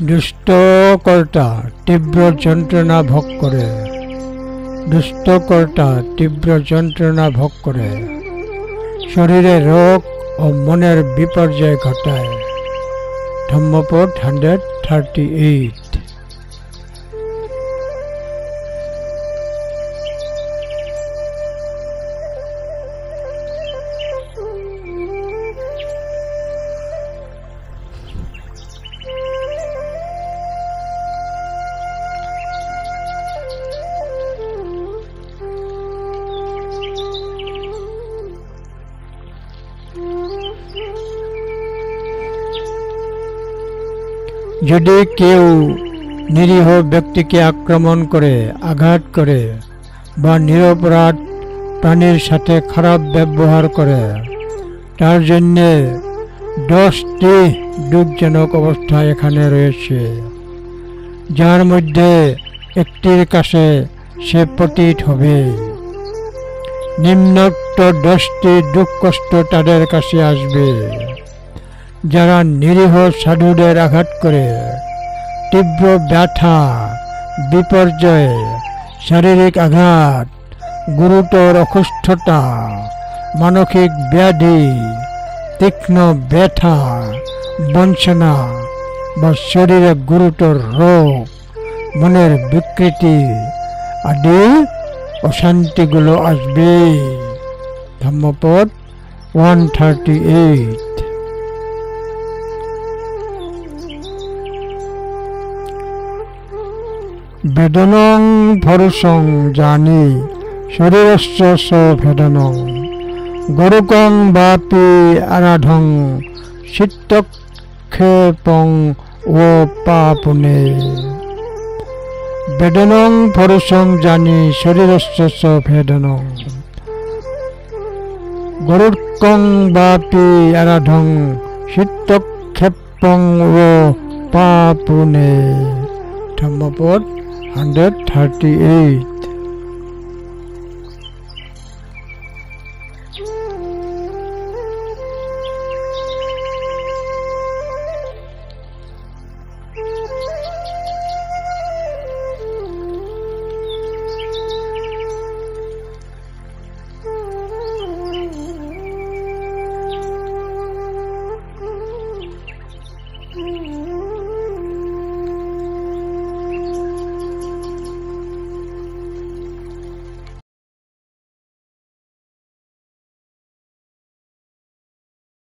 দুষ্টকর্তা তীব্র যন্ত্রণা ভোগ করে। দুষ্টকর্তা তীব্র যন্ত্রণা ভোগ করে, শরীরে রোগ ও মনের বিপর্যয় ঘটায়। ধম্মপদ 138। যদি কেউ নিরীহ ব্যক্তিকে আক্রমণ করে, আঘাত করে বা নিরপরাধ প্রাণীর সাথে খারাপ ব্যবহার করে, তার জন্য 10টি দুঃখজনক অবস্থা এখানে রয়েছে, যার মধ্যে একটির কাছে সে পতিত হবে। নিম্নোক্ত 10টি দুঃখ কষ্ট তাদের কাছে আসবে যারা নিরীহ সাধুদের আঘাত করে। তীব্র ব্যথা, বিপর্যয়, শারীরিক আঘাত, গুরুতর অসুস্থতা, মানসিক ব্যাধি, তীক্ষ্ণ ব্যথা, বঞ্চনা বা শরীরে গুরুতর রোগ, মনের বিকৃতি আদি অশান্তিগুলো আসবে। ধম্মপদ 138। বেদনং ভরসং জানি শরীরস্য স ভেদনং গরুকং বাপি আরাধং চিত্তক্ষেপং ও পাপুনে। বেদনং ভরসং জানি শরীরস্য স ভেদনং গরুকং বাপি আরাধং চিত্তক্ষেপং ও পাপুনে। ধম্মপদ 138।